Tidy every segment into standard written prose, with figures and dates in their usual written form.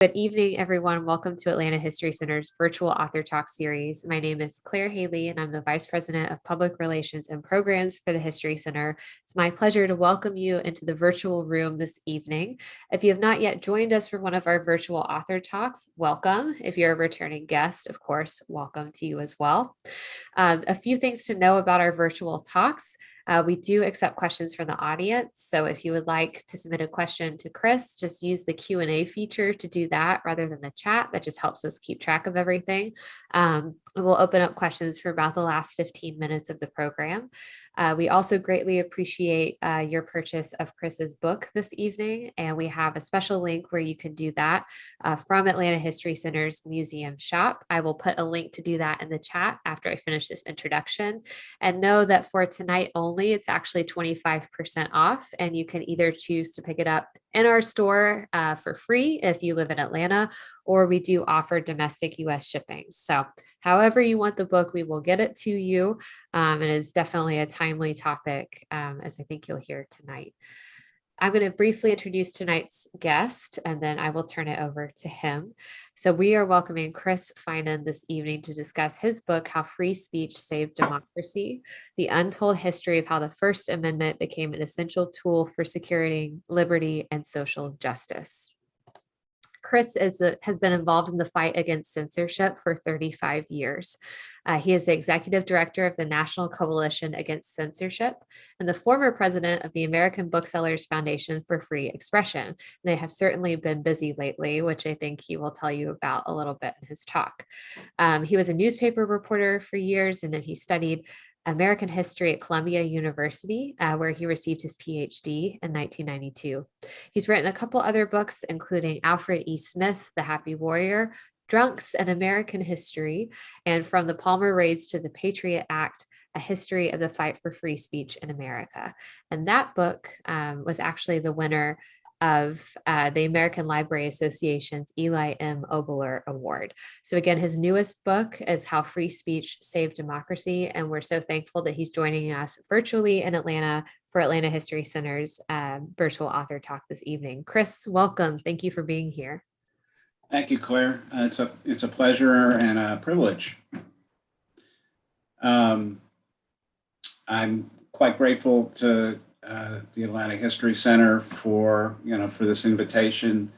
Good evening, everyone. Welcome to Atlanta History Center's virtual author talk series. My name is Claire Haley, and I'm the Vice President of Public Relations and Programs for the History Center. It's my pleasure to welcome you into the virtual room this evening. If you have not yet joined us for one of our virtual author talks, welcome. If you're a returning guest, of course, welcome to you as well. A few things to know about our virtual talks. We do accept questions from the audience. So if you would like to submit a question to Chris, just use the Q&A feature to do that rather than the chat. That just helps us keep track of everything. We'll open up questions for about the last 15 minutes of the program. We also greatly appreciate your purchase of Chris's book this evening, and we have a special link where you can do that from Atlanta History Center's museum shop. I will put a link to do that in the chat after I finish this introduction. And know that for tonight only, it's actually 25% off, and you can either choose to pick it up in our store for free if you live in Atlanta, or we do offer domestic US shipping. So however you want the book, we will get it to you. It is definitely a timely topic, as I think you'll hear tonight. I'm going to briefly introduce tonight's guest, and then I will turn it over to him. So we are welcoming Chris Finan this evening to discuss his book, How Free Speech Saved Democracy, the untold history of how the First Amendment became an essential tool for securing liberty and social justice. Chris has been involved in the fight against censorship for 35 years. He is the executive director of the National Coalition Against Censorship and the former president of the American Booksellers Foundation for Free Expression. They have certainly been busy lately, which I think he will tell you about a little bit in his talk. He was a newspaper reporter for years, and then he studied American history at Columbia University, where he received his PhD in 1992. He's written a couple other books, including Alfred E. Smith, The Happy Warrior, Drunks, and American History, and From the Palmer Raids to the Patriot Act, A History of the Fight for Free Speech in America. And that book was actually the winner of the American Library Association's Eli M. Oboler Award. So again, his newest book is How Free Speech Saved Democracy, and we're so thankful that he's joining us virtually in Atlanta for Atlanta History Center's virtual author talk this evening. Chris, welcome. Thank you for being here. Thank you, Claire. It's a pleasure and a privilege. I'm quite grateful to the Atlanta History Center for this invitation.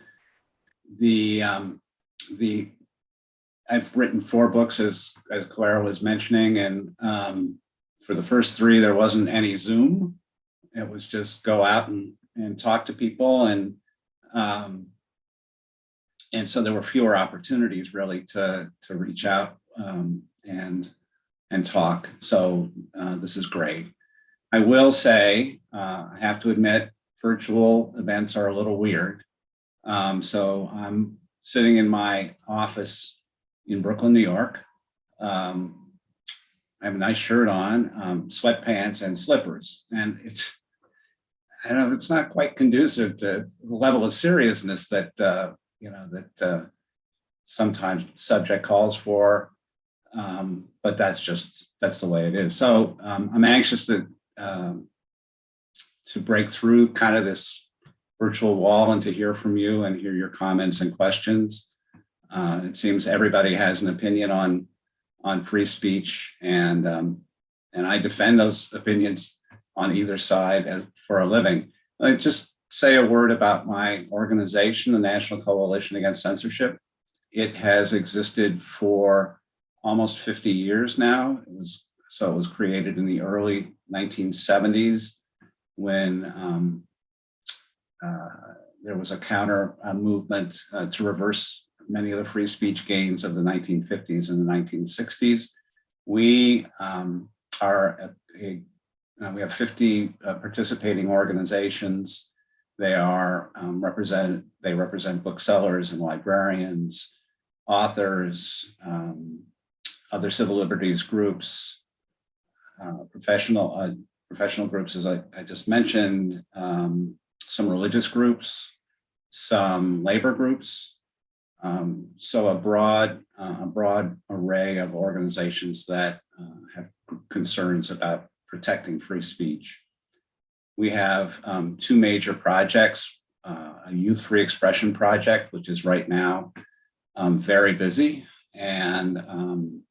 I've written 4 books, as Claire was mentioning, and for the first 3 there wasn't any Zoom. It was just go out and talk to people, and so there were fewer opportunities really to reach out and talk. So this is great. I will say, I have to admit, virtual events are a little weird. So I'm sitting in my office in Brooklyn, New York. I have a nice shirt on, sweatpants and slippers. And I know it's not quite conducive to the level of seriousness that, sometimes subject calls for, but that's the way it is. So I'm anxious to break through kind of this virtual wall and to hear from you and hear your comments and questions. It seems everybody has an opinion on free speech, and I defend those opinions on either side for a living. I'd just say a word about my organization, the National Coalition Against Censorship. It has existed for almost 50 years now. It was created in the early 1970s when there was a counter movement to reverse many of the free speech gains of the 1950s and the 1960s. We we have 50 participating organizations. They represent booksellers and librarians, authors, other civil liberties groups, professional groups, as I just mentioned, some religious groups, some labor groups. So a broad array of organizations that have concerns about protecting free speech. We have 2 major projects. a youth free expression project, which is right now very busy, and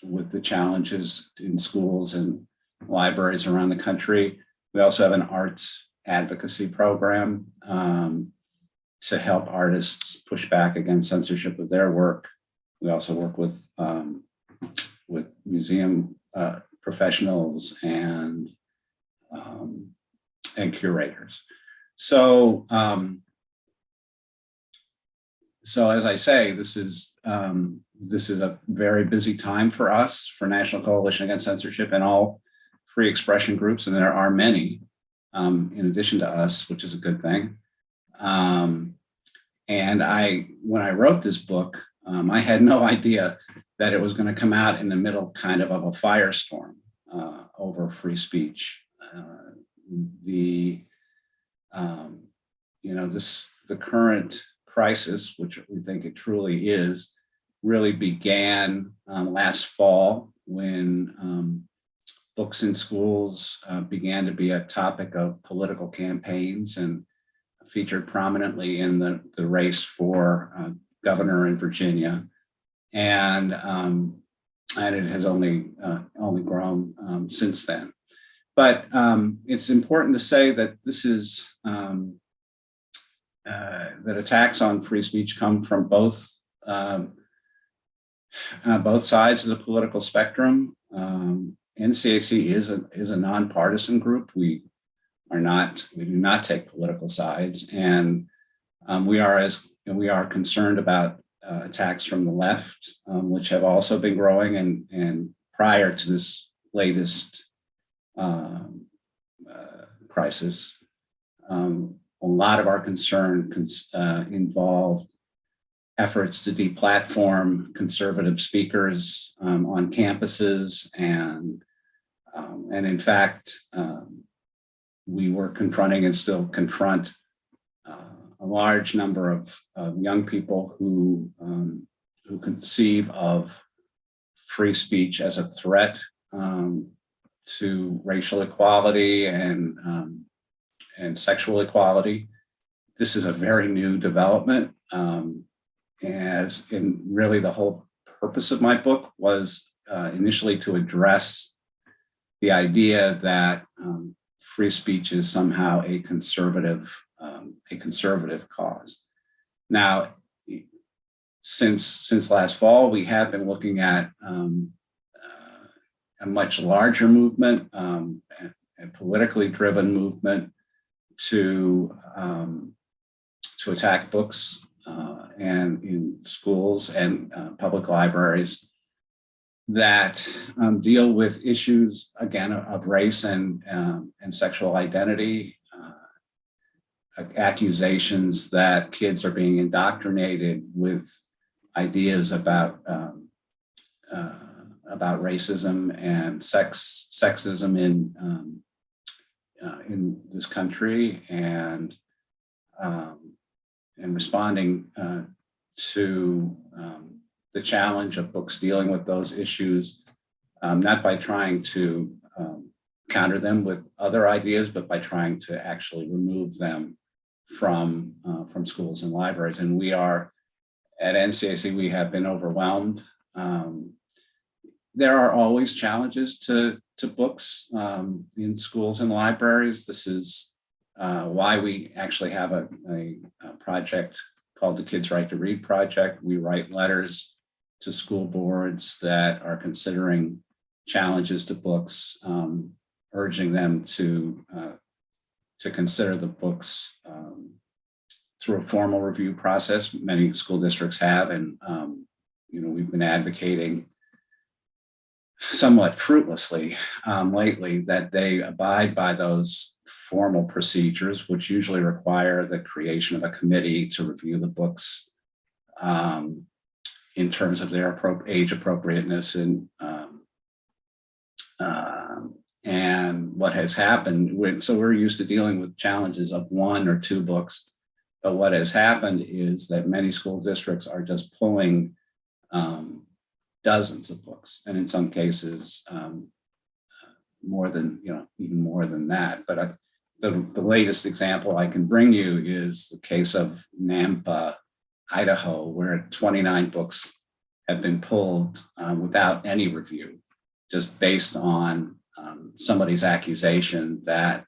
with the challenges in schools and libraries around the country. We also have an arts advocacy program to help artists push back against censorship of their work. We also work with museum professionals and curators. So, as I say, this is a very busy time for us, for National Coalition Against Censorship and all free expression groups, and there are many in addition to us, which is a good thing. And when I wrote this book, I had no idea that it was going to come out in the middle kind of a firestorm over free speech. The current crisis, which we think it truly is, really began last fall when books in schools began to be a topic of political campaigns and featured prominently in the race for governor in Virginia, and it has only grown since then. But it's important to say that this is that attacks on free speech come from both sides of the political spectrum. NCAC is a nonpartisan group. We do not take political sides, and we are concerned about attacks from the left, which have also been growing. And prior to this latest crisis, a lot of our concern involved efforts to deplatform conservative speakers on campuses, and in fact, we were confronting and still confront a large number of young people who conceive of free speech as a threat to racial equality and sexual equality. This is a very new development, as in really the whole purpose of my book was initially to address the idea that free speech is somehow a conservative cause. Now, since last fall, we have been looking at a much larger movement, a politically driven movement to attack books and in schools and public libraries that deal with issues, again, of race and sexual identity, accusations that kids are being indoctrinated with ideas about racism and sexism in this country, and responding to the challenge of books dealing with those issues, not by trying to counter them with other ideas, but by trying to actually remove them from schools and libraries. And we are, at NCAC, we have been overwhelmed. There are always challenges to books in schools and libraries. This is why we actually have a project called the Kids Right to Read Project. We write letters to school boards that are considering challenges to books, urging them to consider the books through a formal review process. Many school districts have, and we've been advocating somewhat fruitlessly lately that they abide by those formal procedures, which usually require the creation of a committee to review the books in terms of their age appropriateness and what has happened. So we're used to dealing with challenges of one or two books, but what has happened is that many school districts are just pulling dozens of books, and in some cases more than even more than that. But the latest example I can bring you is the case of Nampa, Idaho, where 29 books have been pulled without any review, just based on somebody's accusation that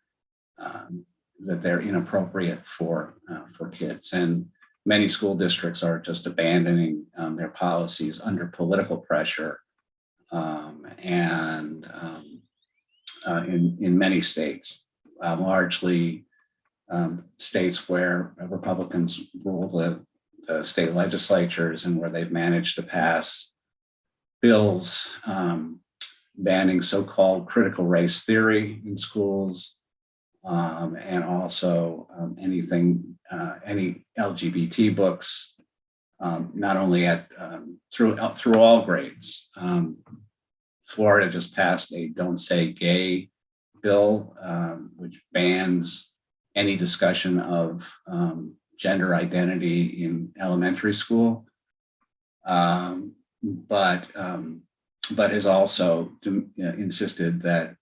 they're inappropriate for kids. And many school districts are just abandoning their policies under political pressure, and in many states, largely states where Republicans rule the state legislatures and where they've managed to pass bills banning so-called critical race theory in schools, and also any LGBT books, not only through all grades. Florida just passed a "Don't Say Gay" bill, which bans any discussion of gender identity in elementary school, but has also insisted that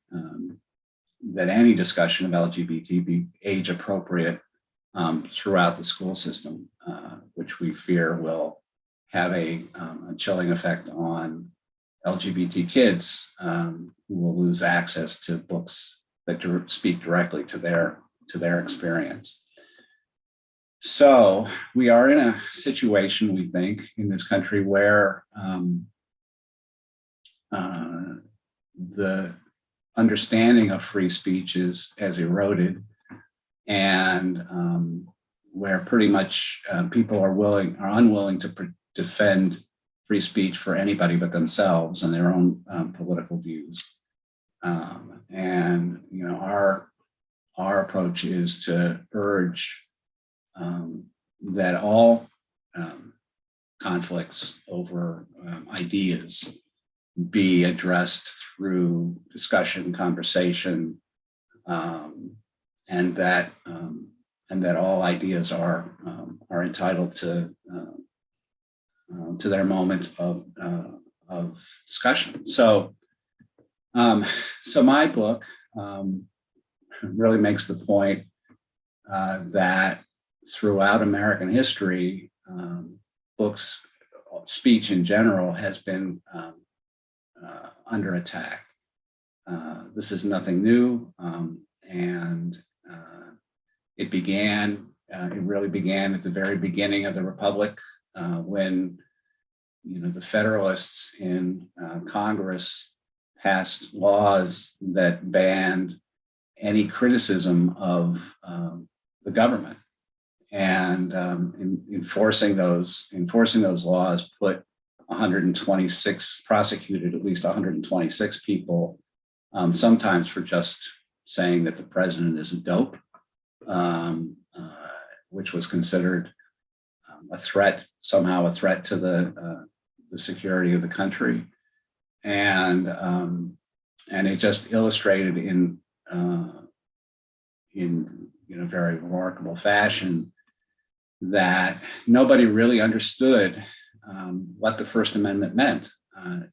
any discussion of LGBT be age appropriate throughout the school system, which we fear will have a chilling effect on LGBT kids, who will lose access to books that speak directly to their experience. So we are in a situation, we think, in this country where the understanding of free speech has eroded, and where pretty much people are unwilling to defend free speech for anybody but themselves and their own political views. And our approach is to urge that all conflicts over ideas be addressed through discussion, conversation, and that all ideas are entitled to their moment of discussion. So my book really makes the point that throughout American history, speech in general has been under attack. This is nothing new, and it really began at the very beginning of the Republic, when the Federalists in Congress passed laws that banned any criticism of the government, and enforcing those laws prosecuted at least 126 people, sometimes for just saying that the president is a dope, which was considered somehow a threat to the security of the country, and it just illustrated in very remarkable fashion that nobody really understood what the First Amendment meant.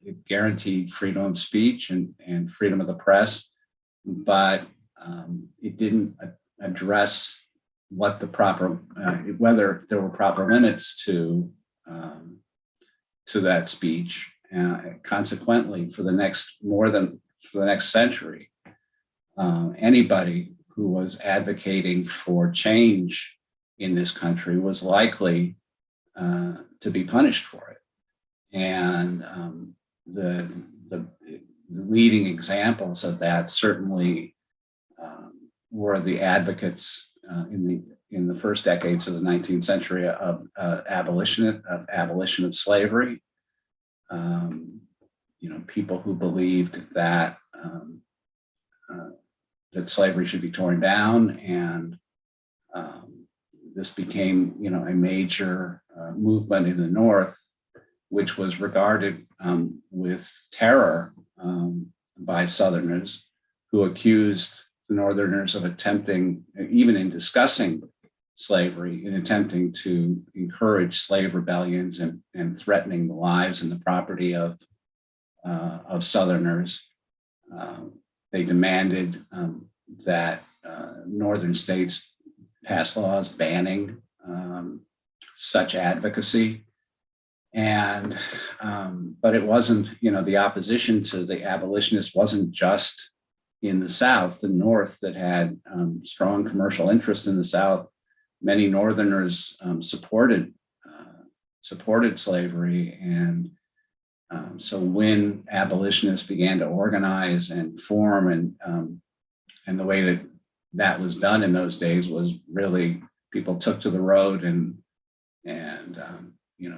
It guaranteed freedom of speech and freedom of the press, but it didn't address whether there were proper limits to that speech. Consequently, for the next century, anybody who was advocating for change in this country was likely to be punished for it. And the leading examples of that certainly were the advocates in the first decades of the 19th century of abolition of slavery. People who believed that slavery should be torn down, and this became, a major movement in the North, which was regarded with terror by Southerners, who accused the Northerners of attempting, even in discussing slavery, in attempting to encourage slave rebellions and threatening the lives and the property of Southerners. They demanded that northern states passed laws banning such advocacy. And, but it wasn't, the opposition to the abolitionists wasn't just in the South. The North that had strong commercial interests in the South, many Northerners supported slavery. And so when abolitionists began to organize and form, and the way that was done in those days was really people took to the road and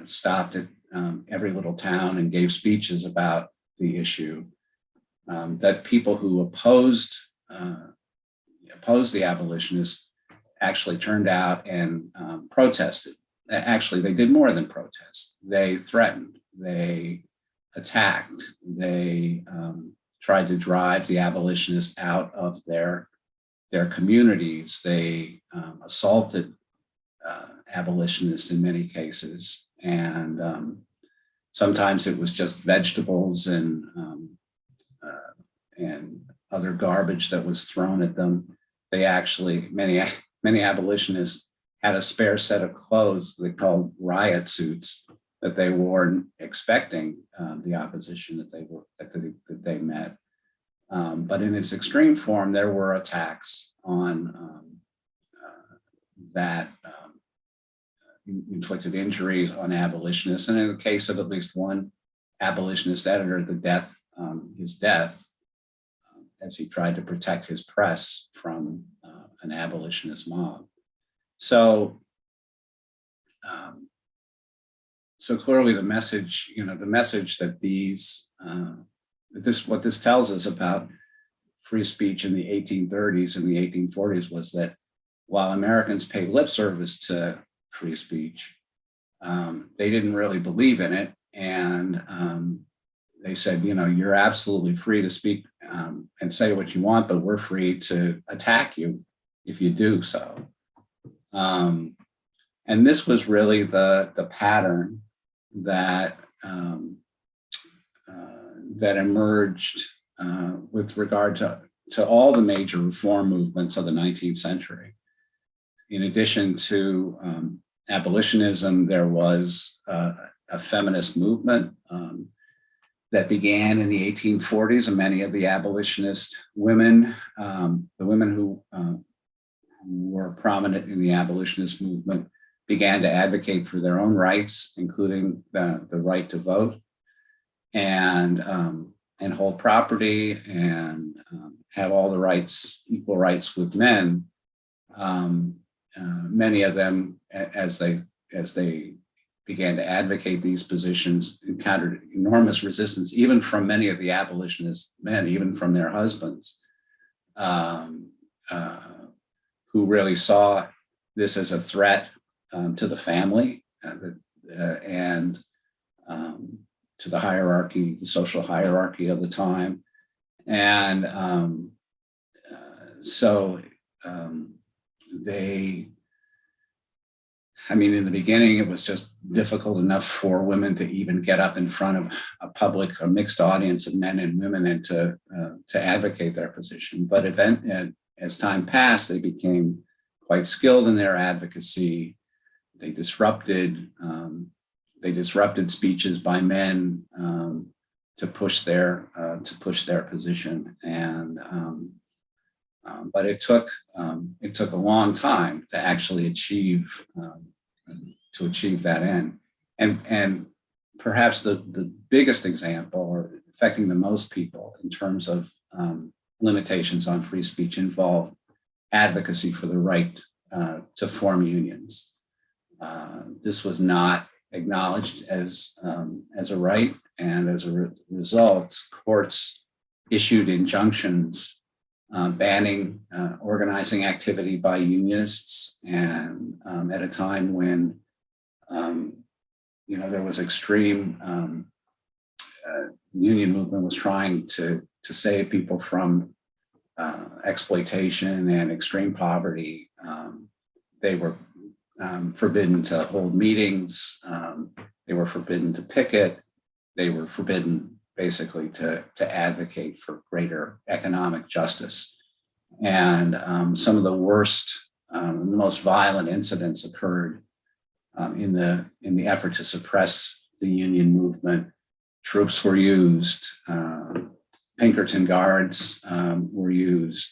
stopped at every little town and gave speeches about the issue. That people who opposed the abolitionists actually turned out and protested. Actually, they did more than protest. They threatened, they attacked, they tried to drive the abolitionists out of their communities. They assaulted abolitionists in many cases. And sometimes it was just vegetables and other garbage that was thrown at them. They actually, many abolitionists had a spare set of clothes they called riot suits that they wore expecting the opposition that they met. But in its extreme form, there were attacks on that inflicted injuries on abolitionists. And in the case of at least one abolitionist editor, his death, as he tried to protect his press from an abolitionist mob. So clearly the message that what this tells us about free speech in the 1830s and the 1840s was that while Americans paid lip service to free speech, they didn't really believe in it. And they said, you're absolutely free to speak and say what you want, but we're free to attack you if you do so. And this was really the pattern that emerged with regard to all the major reform movements of the 19th century. In addition to abolitionism, there was a feminist movement that began in the 1840s, and many of the abolitionist women, the women who were prominent in the abolitionist movement, began to advocate for their own rights, including the right to vote and hold property and have all the rights, equal rights with men. Many of them, as they began to advocate these positions, encountered enormous resistance, even from many of the abolitionist men, even from their husbands, who really saw this as a threat to the family and to the hierarchy, the social hierarchy of the time. And in the beginning, it was just difficult enough for women to even get up in front of a public or mixed audience of men and women and to advocate their position. But as time passed, they became quite skilled in their advocacy. They disrupted speeches by men to push their position, but it took a long time to actually achieve that end. And perhaps the biggest example, or affecting the most people in terms of limitations on free speech, involved advocacy for the right to form unions. This was not acknowledged as a right, and as a result, courts issued injunctions banning organizing activity by unionists, and at a time when there was extreme union movement was trying to save people from exploitation and extreme poverty. They were forbidden to hold meetings. They were forbidden to picket. They were forbidden basically to advocate for greater economic justice. And some of the worst, the most violent incidents occurred in the effort to suppress the union movement. Troops were used, Pinkerton guards were used,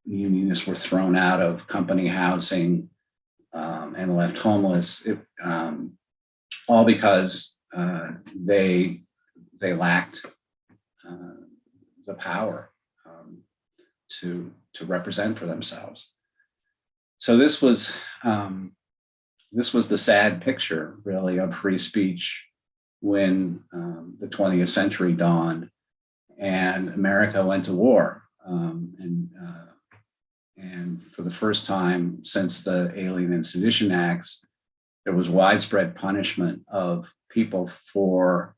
unionists were thrown out of company housing and left homeless, all because they lacked the power to represent for themselves. So this was the sad picture, really, of free speech when the 20th century dawned and America went to war. And for the first time since the Alien and Sedition Acts, there was widespread punishment of people for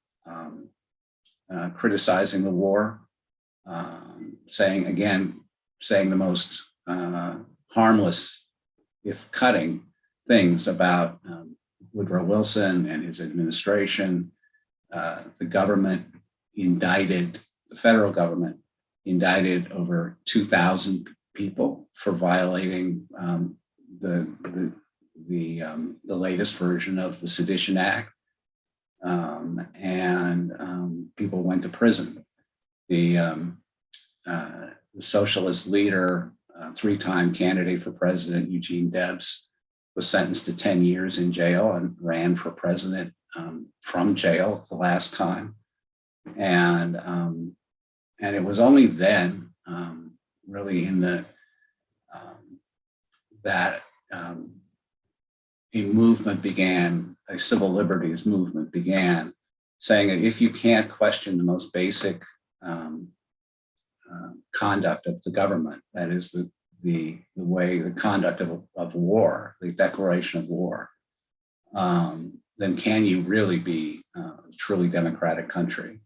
criticizing the war, saying the most harmless, if cutting, things about Woodrow Wilson and his administration. The federal government indicted over 2,000 people for violating the latest version of the Sedition Act, and people went to prison. The socialist leader, three-time candidate for president, Eugene Debs, was sentenced to 10 years in jail and ran for president from jail the last time. And it was only then, really, in the that a movement began, a civil liberties movement began, saying that if you can't question the most basic conduct of the government, that is the conduct of war, the declaration of war, then can you really be a truly democratic country?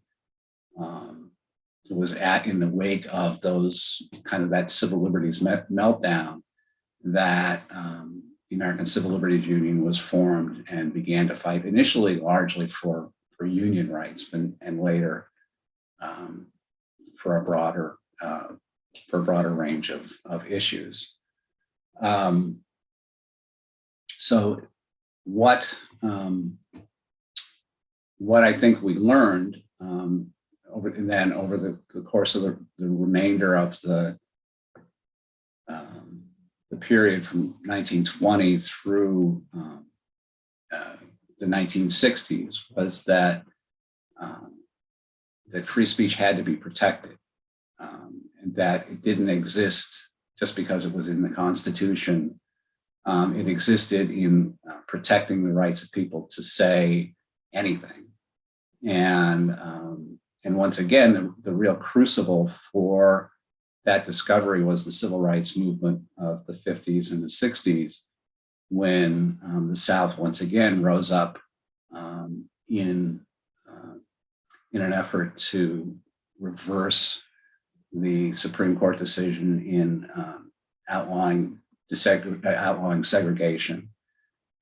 It was in the wake of that civil liberties meltdown that the American Civil Liberties Union was formed and began to fight, initially largely for union rights, and later for a broader range of issues. So what I think we learned over the course of the remainder of the period from 1920 through the 1960s was that free speech had to be protected, and that it didn't exist just because it was in the Constitution. It existed in protecting the rights of people to say anything. And once again, the real crucible for that discovery was the civil rights movement of the 50s and the 60s, when the South once again rose up in an effort to reverse the Supreme Court decision in outlawing segregation,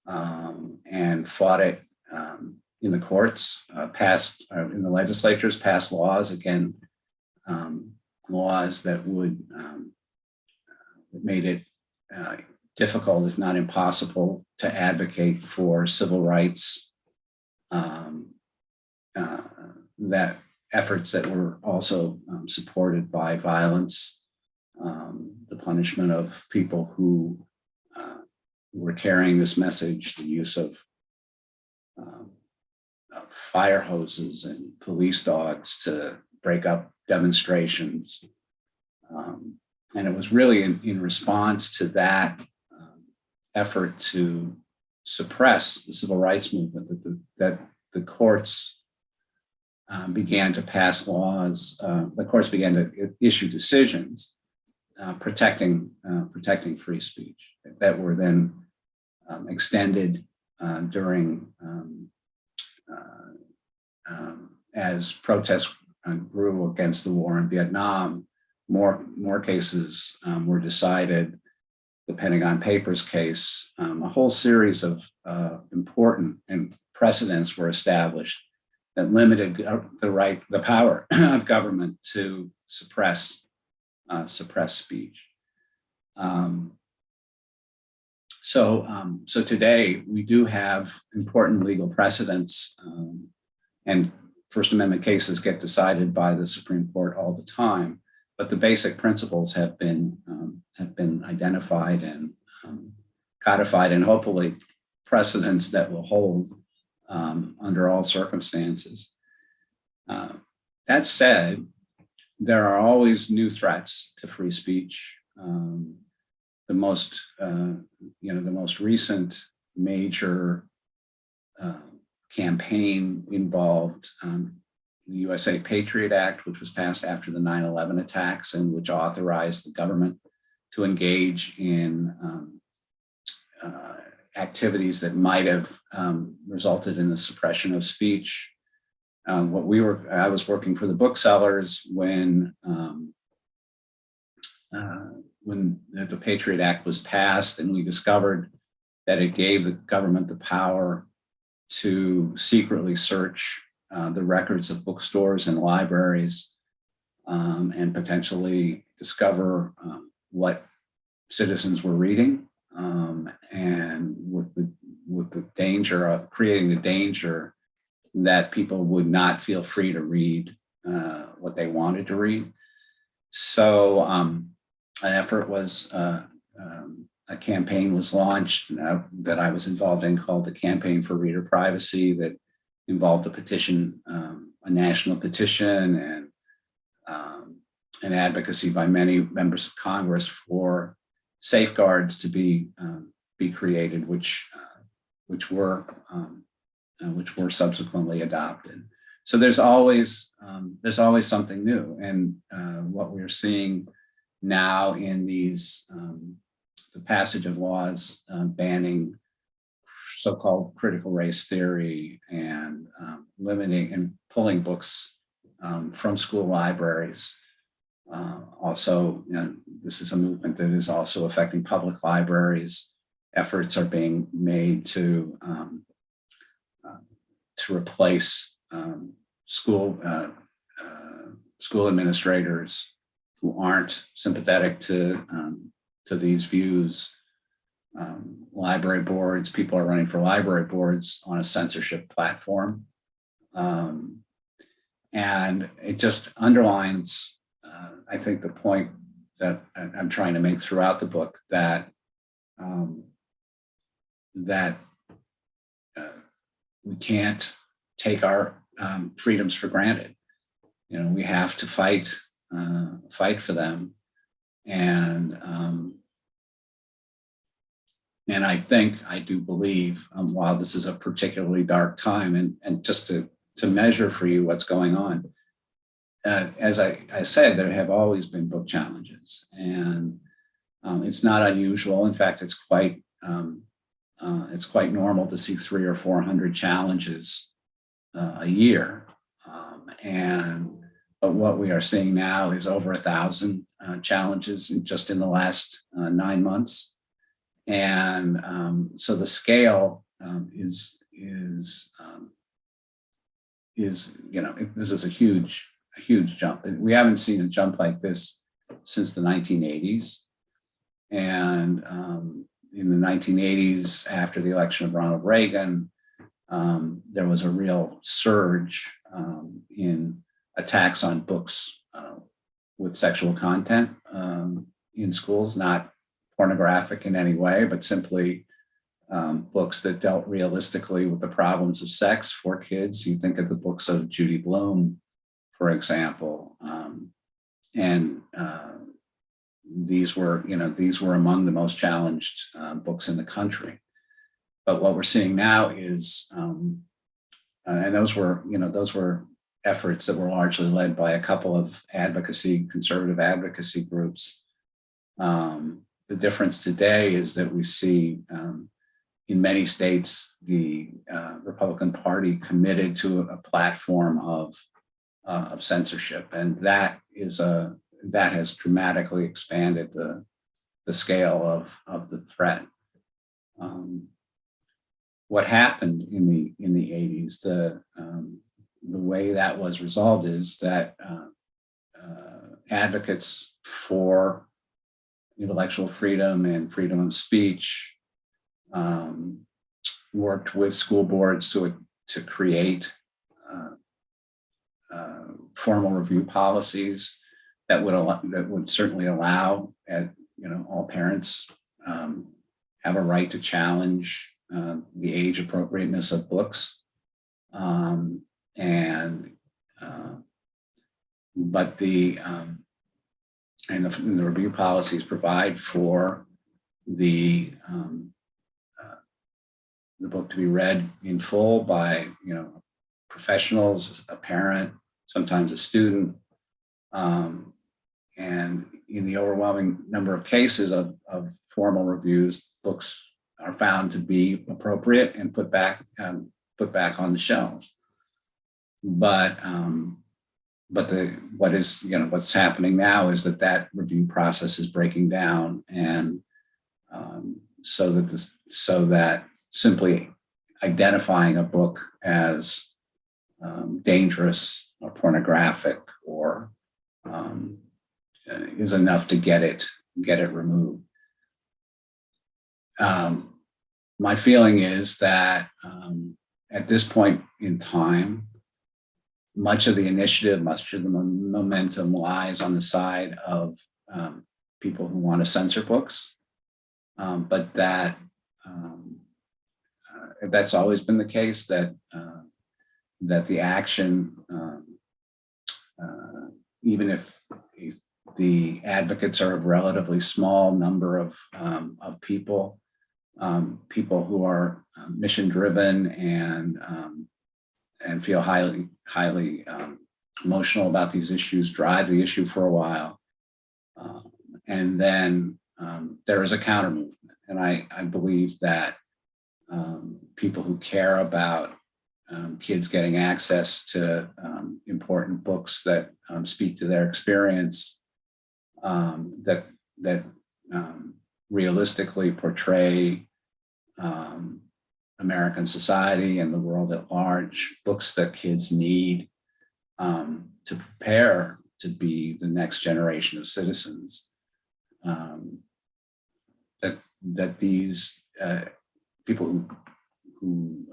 and fought it in the courts, passed in the legislatures, passed laws, again, laws that made it difficult, if not impossible, to advocate for civil rights, that efforts that were also supported by violence, the punishment of people who were carrying this message, the use of fire hoses and police dogs to break up demonstrations. And it was really in response to that effort to suppress the civil rights movement that the courts began to pass laws. The courts began to issue decisions protecting free speech that were then extended during as protests grew against the war in Vietnam. More cases were decided. The Pentagon Papers case, a whole series of important and precedents were established that limited the power of government to suppress suppress speech. So today we do have important legal precedents, and First Amendment cases get decided by the Supreme Court all the time. But the basic principles have been identified and codified, and hopefully precedents that will hold under all circumstances. That said, there are always new threats to free speech. The most recent major campaign involved the Usa Patriot Act, which was passed after the 9/11 attacks, and which authorized the government to engage in activities that might have resulted in the suppression of speech. I was working for the booksellers when the Patriot Act was passed, and we discovered that it gave the government the power to secretly search the records of bookstores and libraries, and potentially discover what citizens were reading, and with the danger of creating the danger that people would not feel free to read what they wanted to read. So an effort was, a campaign was launched that I was involved in, called the Campaign for Reader Privacy, that involved a petition, a national petition, and an advocacy by many members of Congress for safeguards to be created, which were subsequently adopted. So there's always something new, and what we're seeing now in these the passage of laws banning so-called critical race theory and limiting and pulling books from school libraries. Also, this is a movement that is also affecting public libraries. Efforts are being made to replace school administrators who aren't sympathetic to these views. Library boards, people are running for library boards on a censorship platform. And it just underlines, I think, the point that I'm trying to make throughout the book, that we can't take our freedoms for granted. We have to fight for them. And I do believe, while this is a particularly dark time, and just to measure for you what's going on, as I said, there have always been book challenges, and it's not unusual. In fact, it's quite normal to see 300 or 400 challenges a year. But what we are seeing now is over 1,000 challenges just in the last 9 months. And so the scale is this is a huge jump. We haven't seen a jump like this since the 1980s. And in the 1980s, after the election of Ronald Reagan, there was a real surge in attacks on books with sexual content in schools, not pornographic in any way, but simply books that dealt realistically with the problems of sex for kids. You think of the books of Judy Blume, for example, and these were among the most challenged books in the country. But what we're seeing now is, and those were efforts that were largely led by a couple of conservative advocacy groups. The difference today is that we see in many states the Republican Party committed to a platform of censorship, and that has dramatically expanded the scale of the threat. What happened in the 80s, the way that was resolved is that advocates for intellectual freedom and freedom of speech, worked with school boards to create formal review policies that would certainly allow all parents have a right to challenge the age appropriateness of books, but the review policies provide for the book to be read in full by professionals, a parent, sometimes a student, and in the overwhelming number of cases of formal reviews, books are found to be appropriate and put back on the shelves. But what's happening now is that review process is breaking down, and so that simply identifying a book as dangerous or pornographic or is enough to get it removed. My feeling is that at this point in time, much of the initiative, much of the momentum lies on the side of people who want to censor books, but that's always been the case, that the action, even if the advocates are a relatively small number of people who are mission driven and feel highly emotional about these issues, drive the issue for a while, and then there is a counter movement, and I believe that people who care about kids getting access to important books that speak to their experience, that realistically portray American society and the world at large, books that kids need to prepare to be the next generation of citizens, that these people who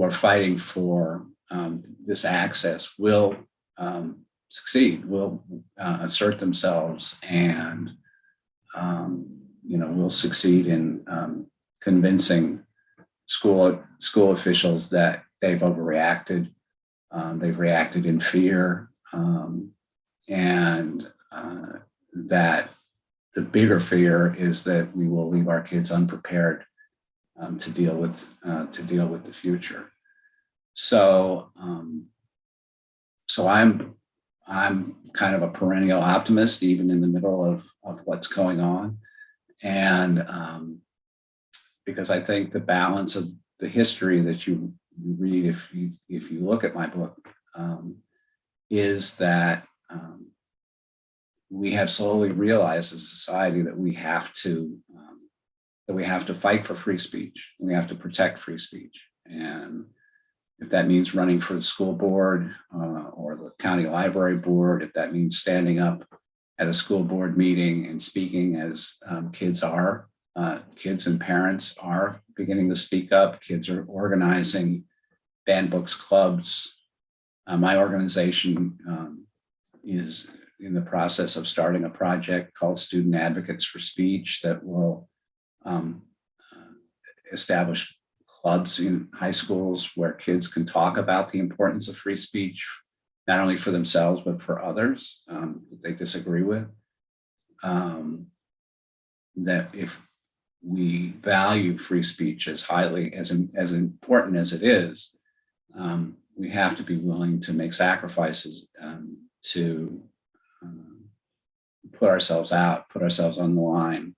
are fighting for this access will succeed, will assert themselves, and will succeed in convincing school officials that they've overreacted, they've reacted in fear, and that the bigger fear is that we will leave our kids unprepared to deal with the future. So I'm kind of a perennial optimist, even in the middle of what's going on, and because I think the balance of the history that you read, if you look at my book, is that we have slowly realized as a society that we have to fight for free speech. We have to protect free speech, and if that means running for the school board or the county library board, if that means standing up at a school board meeting and speaking as kids and parents are beginning to speak up. Kids are organizing banned books clubs. My organization is in the process of starting a project called Student Advocates for Speech that will establish clubs in high schools where kids can talk about the importance of free speech, not only for themselves, but for others that they disagree with. That if we value free speech as highly, as important as it is, we have to be willing to make sacrifices to put ourselves out, put ourselves on the line.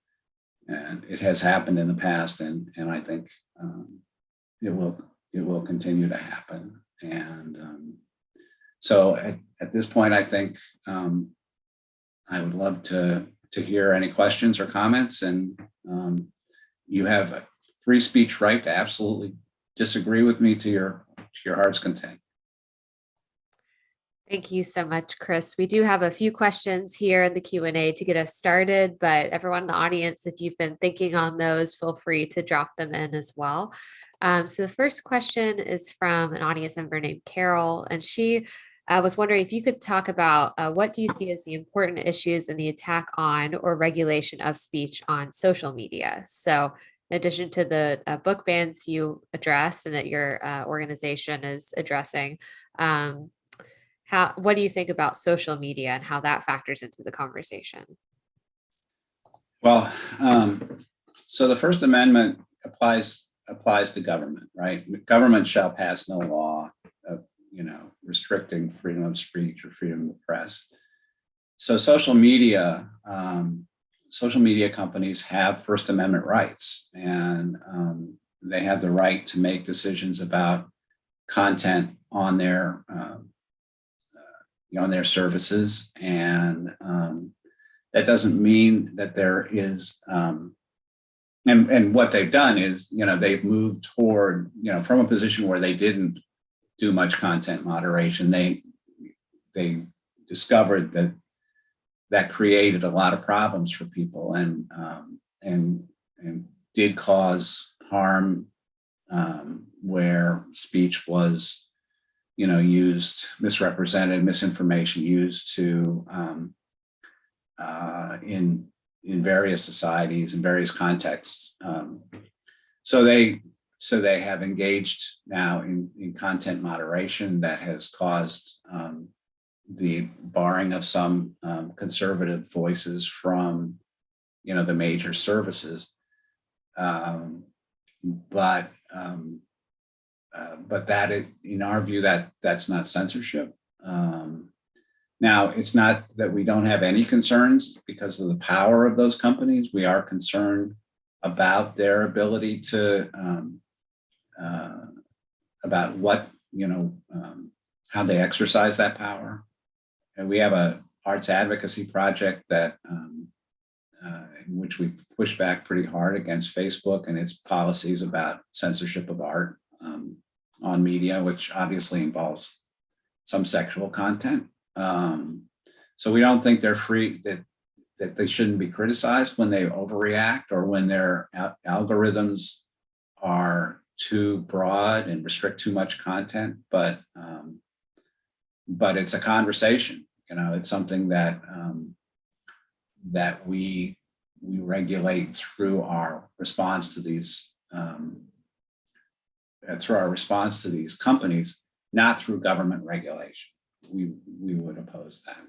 And it has happened in the past, and I think it will continue to happen. And so at this point, I think I would love to hear any questions or comments. And you have a free speech right to absolutely disagree with me to your heart's content. Thank you so much, Chris. We do have a few questions here in the Q&A to get us started, but everyone in the audience, if you've been thinking on those, feel free to drop them in as well. So the first question is from an audience member named Carol, and she was wondering if you could talk about what do you see as the important issues in the attack on or regulation of speech on social media? So in addition to the book bans you address and that your organization is addressing, what do you think about social media and how that factors into the conversation? Well, so the First Amendment applies to government, right? Government shall pass no law, restricting freedom of speech or freedom of the press. So social media companies have First Amendment rights, and they have the right to make decisions about content on their services, and that doesn't mean that there is. And what they've done is, they've moved toward, from a position where they didn't do much content moderation. They discovered that created a lot of problems for people, and did cause harm where speech was, used, misrepresented, misinformation used to in various societies, in various contexts. So they have engaged now in content moderation that has caused the barring of some conservative voices from, the major services. But that, in our view, that's not censorship. Now, it's not that we don't have any concerns because of the power of those companies. We are concerned about their ability to, about what, how they exercise that power. And we have a arts advocacy project that, in which we push back pretty hard against Facebook and its policies about censorship of art on media, which obviously involves some sexual content. So we don't think they're free, that they shouldn't be criticized when they overreact or when their algorithms are too broad and restrict too much content. But it's a conversation. It's something that that we regulate through our response to these companies, not through government regulation. We would oppose that.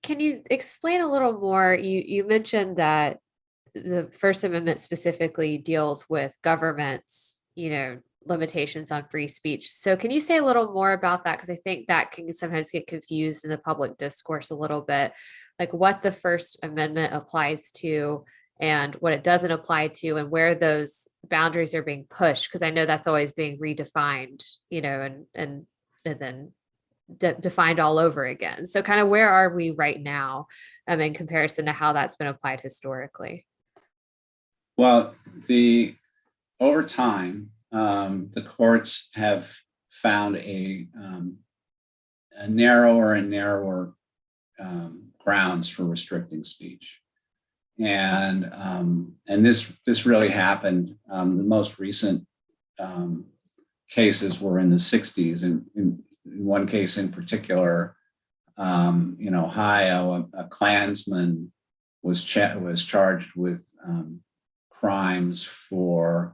Can you explain a little more? You mentioned that the First Amendment specifically deals with government's, limitations on free speech. So can you say a little more about that? Because I think that can sometimes get confused in the public discourse a little bit, like what the First Amendment applies to and what it doesn't apply to, and where those boundaries are being pushed. Because I know that's always being redefined, and then defined all over again. So kind of where are we right now in comparison to how that's been applied historically? Well, over time, the courts have found a narrower and narrower grounds for restricting speech. And this really happened. The most recent cases were in the 60s. And in one case in particular, in Ohio, a Klansman was charged with crimes for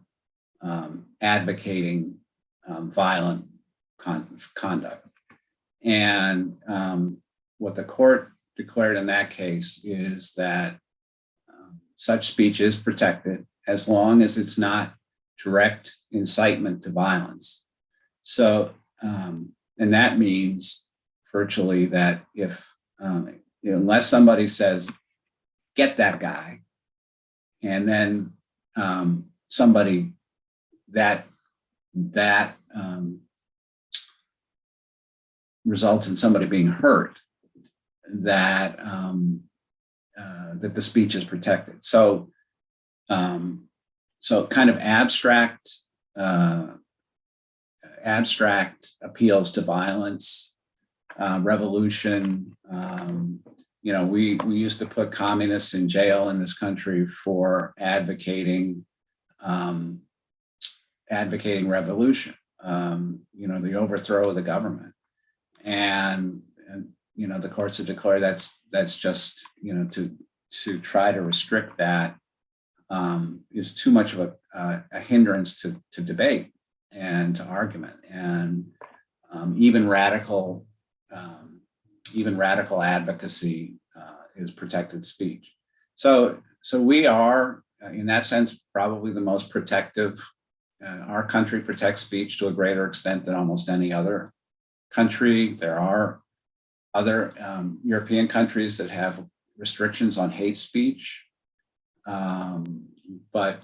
advocating violent conduct. And what the court declared in that case is that such speech is protected as long as it's not direct incitement to violence. So, and that means virtually that if, unless somebody says, get that guy, and then somebody that results in somebody being hurt, that the speech is protected. So kind of abstract abstract appeals to violence, revolution. We used to put communists in jail in this country for advocating revolution, the overthrow of the government. And the courts have declared that's just, to try to restrict that is too much of a hindrance to debate and to argument. And even radical advocacy is protected speech. So we are, in that sense, probably the most protective. Our country protects speech to a greater extent than almost any other country. There are other European countries that have restrictions on hate speech, but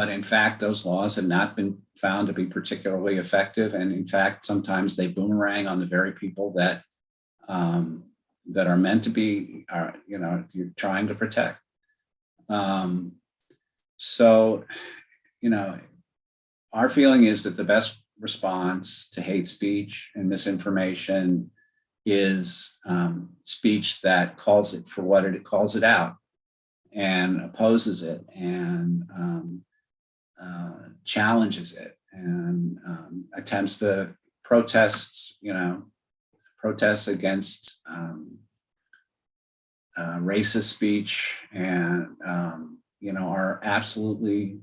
in fact, those laws have not been found to be particularly effective, and in fact, sometimes they boomerang on the very people that are meant to be, you're trying to protect. So, our feeling is that the best response to hate speech and misinformation is speech that calls it for what it calls it out and opposes it and challenges it and attempts to protest against racist speech and are absolutely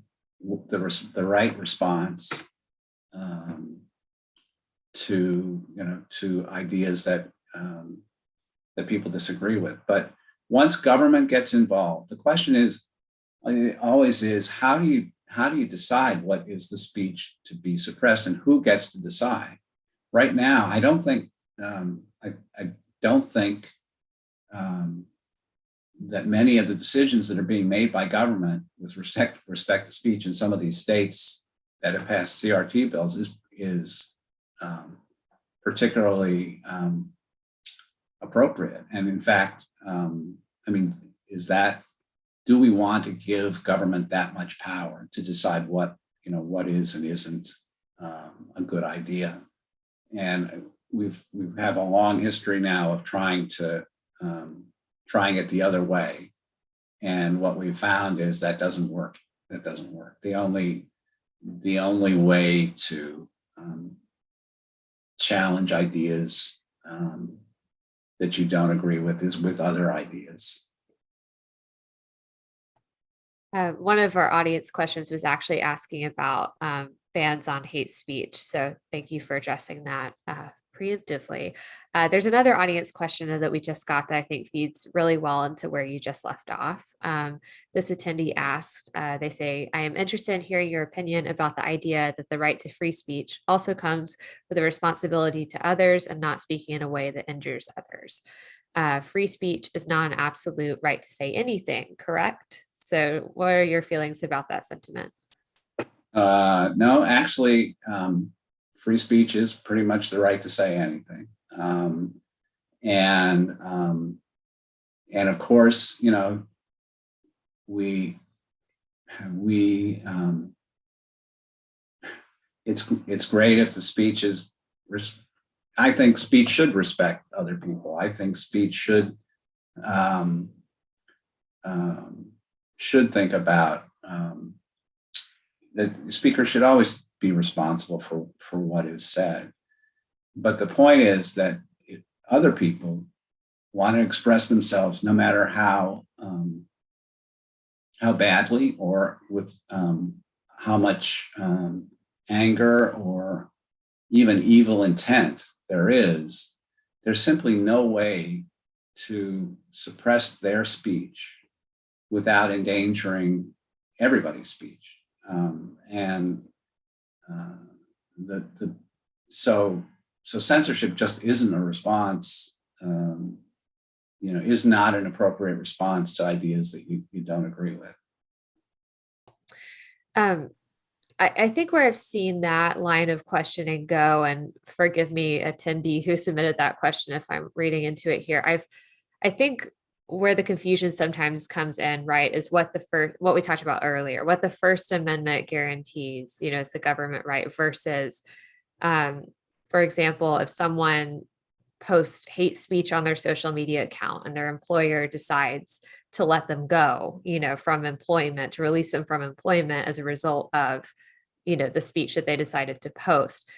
the right response to ideas that people disagree with. But once government gets involved, the question always is how do you decide what is the speech to be suppressed and who gets to decide? Right now, I don't think that many of the decisions that are being made by government with respect to speech in some of these states that have passed CRT bills is particularly appropriate. And in fact, do we want to give government that much power to decide what is and isn't a good idea? And we have a long history now of trying it the other way. And what we found is that doesn't work. It doesn't work. The only way to challenge ideas that you don't agree with is with other ideas. One of our audience questions was actually asking about bans on hate speech. So thank you for addressing that preemptively. There's another audience question that we just got that I think feeds really well into where you just left off. This attendee asked, they say, I am interested in hearing your opinion about the idea that the right to free speech also comes with a responsibility to others and not speaking in a way that injures others. Free speech is not an absolute right to say anything, correct? So what are your feelings about that sentiment? No, actually, free speech is pretty much the right to say anything. And of course, it's great if the speech is, I think speech should respect other people. I think speech should think about the speaker should always be responsible for what is said. But the point is that if other people want to express themselves, no matter how badly or with how much anger or even evil intent there's simply no way to suppress their speech without endangering everybody's speech. So censorship just isn't a response, is not an appropriate response to ideas that you don't agree with. I think where I've seen that line of questioning go, and forgive me, attendee who submitted that question if I'm reading into it here, I think where the confusion sometimes comes in, right, is what we talked about earlier, what the First Amendment guarantees, it's the government right versus, um, for example, if someone posts hate speech on their social media account and their employer decides to let them go, from employment, to release them from employment as a result of, the speech that they decided to post.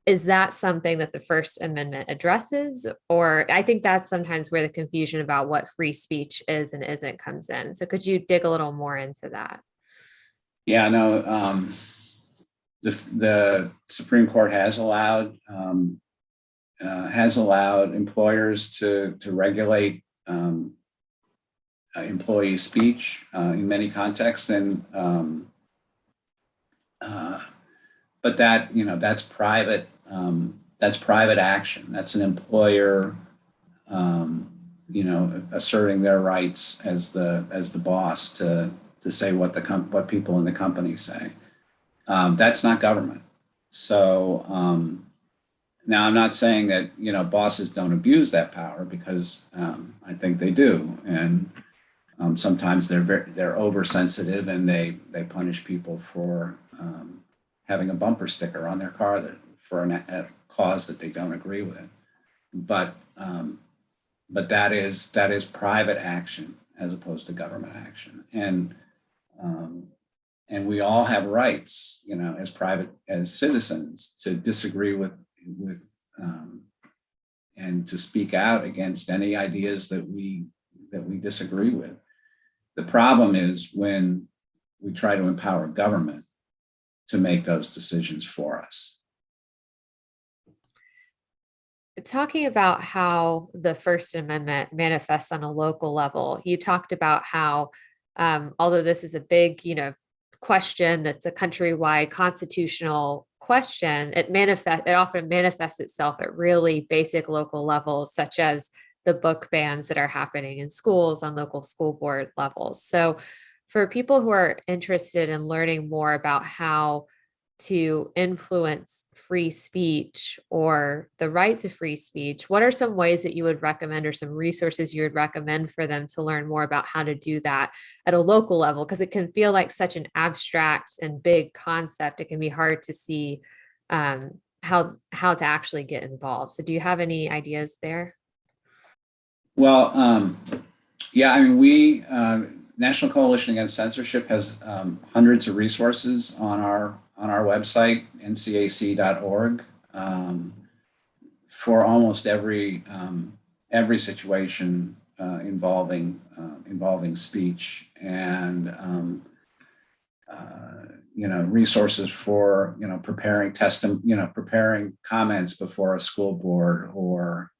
Is that something that the First Amendment addresses? Or I think that's sometimes where the confusion about what free speech is and isn't comes in. So could you dig a little more into that? Yeah, no, the Supreme Court has allowed employers to regulate employee speech in many contexts, and but that's private. That's private action. That's an employer, asserting their rights as the boss to say what people in the company say. That's not government. So now I'm not saying that bosses don't abuse that power, because I think they do, and sometimes they're oversensitive, and they punish people for having a bumper sticker on their car for a cause that they don't agree with. But that is private action as opposed to government action, and we all have rights, as citizens, to disagree with and to speak out against any ideas that we disagree with. The problem is when we try to empower government to make those decisions for us. Talking about how the First Amendment manifests on a local level, you talked about how, although this is a big, question that's a countrywide constitutional question, it often manifests itself at really basic local levels, such as the book bans that are happening in schools on local school board levels. So for people who are interested in learning more about how to influence free speech or the right to free speech, what are some ways that you would recommend, or some resources you would recommend for them to learn more about how to do that at a local level? Because it can feel like such an abstract and big concept. It can be hard to see how to actually get involved. So do you have any ideas there? Well, yeah, I mean, we National Coalition Against Censorship has hundreds of resources on our website, ncac.org, for almost every situation involving speech, and resources for preparing comments before a school board, or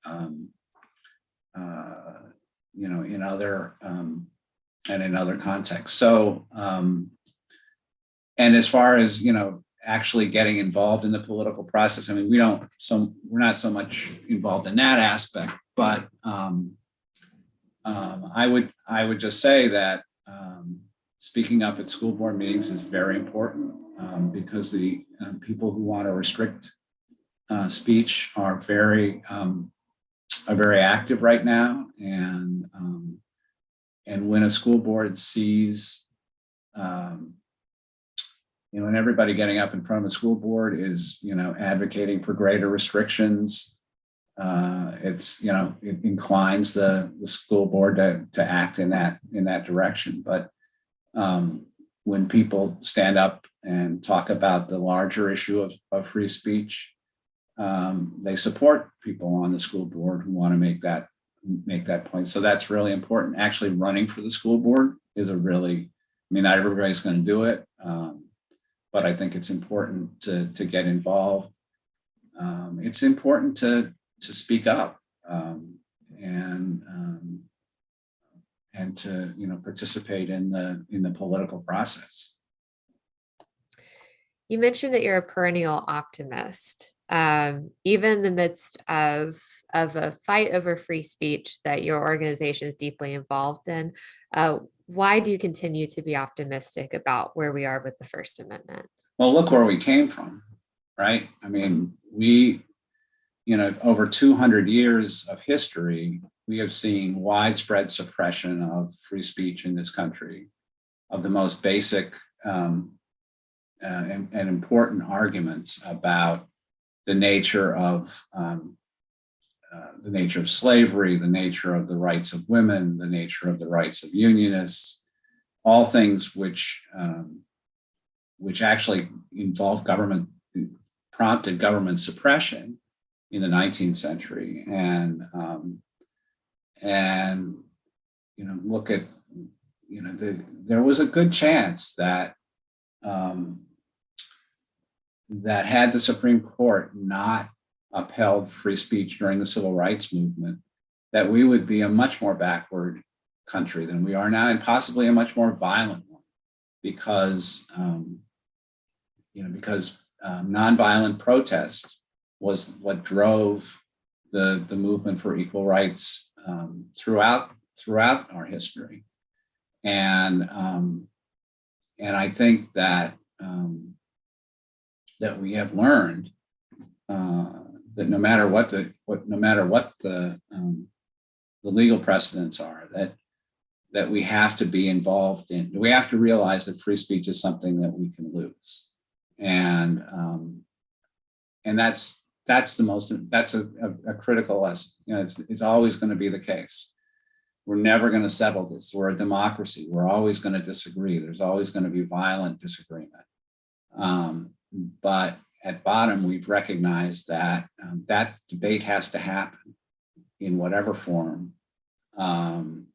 in other and in other contexts. So, and as far as actually getting involved in the political process, I mean, we're not so much involved in that aspect, but I would just say that speaking up at school board meetings is very important, because the people who want to restrict speech are very active right now, and when a school board sees, and everybody getting up in front of a school board is, advocating for greater restrictions, it inclines the school board to act in that direction. But when people stand up and talk about the larger issue of free speech, they support people on the school board who want to make that point. So that's really important. Actually running for the school board is not everybody's going to do it, but I think it's important to get involved. It's important to speak up, and to participate in the political process. You mentioned that you're a perennial optimist, even in the midst of a fight over free speech that your organization is deeply involved in. Why do you continue to be optimistic about where we are with the First Amendment? Well, look where we came from, right? I mean, we, over 200 years of history we have seen widespread suppression of free speech in this country, of the most basic and important arguments about the nature of slavery, the nature of the rights of women, the nature of the rights of unionists, all things which actually involve prompted government suppression in the 19th century, and look at there was a good chance that that had the Supreme Court not upheld free speech during the Civil Rights Movement, that we would be a much more backward country than we are now, and possibly a much more violent one, because nonviolent protest was what drove the movement for equal rights throughout our history, and I think that that we have learned that no matter what the legal precedents are, that we have to be involved in. We have to realize that free speech is something that we can lose, and that's a critical lesson. It's always going to be the case. We're never going to settle this. We're a democracy. We're always going to disagree. There's always going to be violent disagreement. But at bottom, we've recognized that that debate has to happen in whatever form, and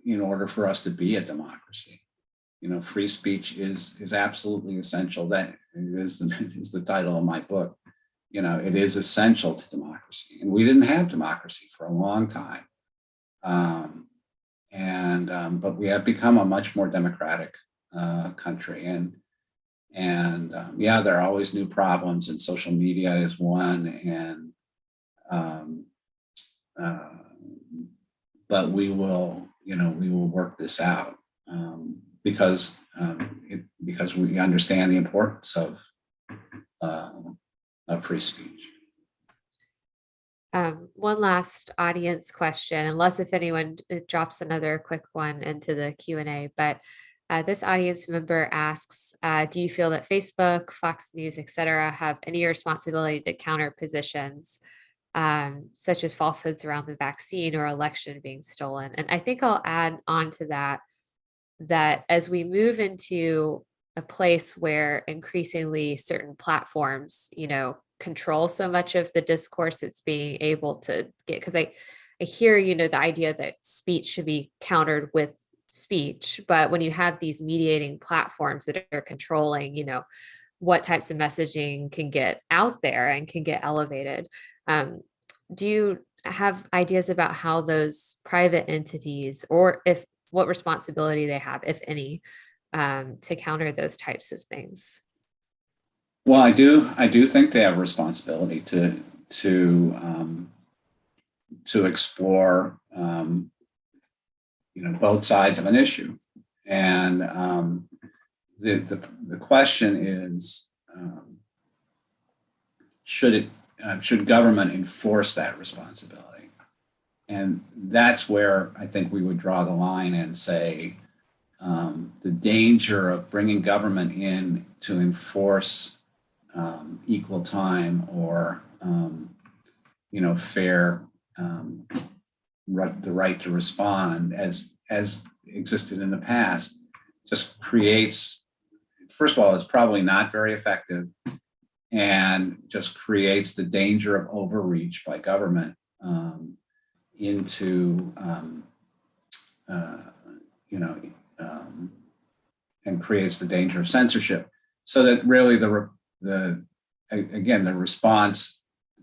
in order for us to be a democracy. Free speech is absolutely essential. That is the title of my book. It is essential to democracy, and we didn't have democracy for a long time, but we have become a much more democratic country, and there are always new problems, and social media is one, but we will work this out, because we understand the importance of free speech. One last audience question, unless if anyone drops another quick one into the Q&A, but this audience member asks, do you feel that Facebook, Fox News, etc., have any responsibility to counter positions such as falsehoods around the vaccine or election being stolen? And I think I'll add on to that as we move into a place where increasingly certain platforms, control so much of the discourse, it's being able to get, because I hear, the idea that speech should be countered with speech, but when you have these mediating platforms that are controlling, what types of messaging can get out there and can get elevated, do you have ideas about how those private entities, or what responsibility they have, if any, to counter those types of things? Well, I do think they have a responsibility to explore both sides of an issue, and the question is, should government enforce that responsibility? And that's where I think we would draw the line and say the danger of bringing government in to enforce equal time or fair the right to respond as existed in the past just creates, first of all, it's probably not very effective, and just creates the danger of overreach by government into and creates the danger of censorship. So that really the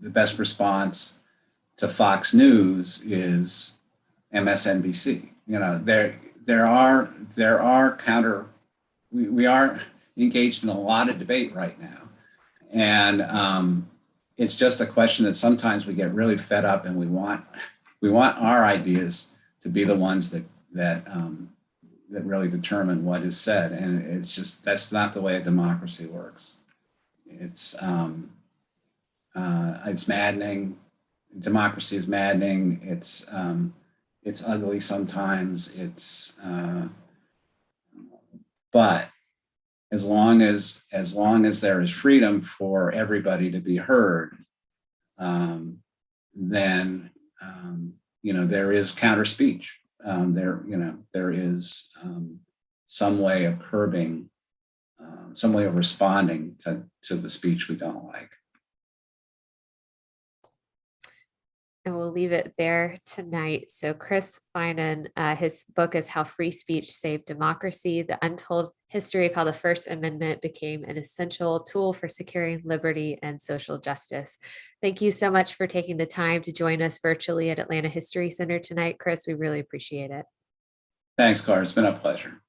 best response to Fox News is MSNBC. There are counter. We are engaged in a lot of debate right now, and it's just a question that sometimes we get really fed up, and we want our ideas to be the ones that really determine what is said, and it's just, that's not the way a democracy works. It's maddening. democracy is maddening. It's ugly sometimes. But as long as there is freedom for everybody to be heard, then there is counter speech. There is some way of curbing, some way of responding to the speech we don't like. And we'll leave it there tonight. So Chris Finan, his book is How Free Speech Saved Democracy, The Untold History of How the First Amendment Became an Essential Tool for Securing Liberty and Social Justice. Thank you so much for taking the time to join us virtually at Atlanta History Center tonight, Chris. We really appreciate it. Thanks, Cara. It's been a pleasure.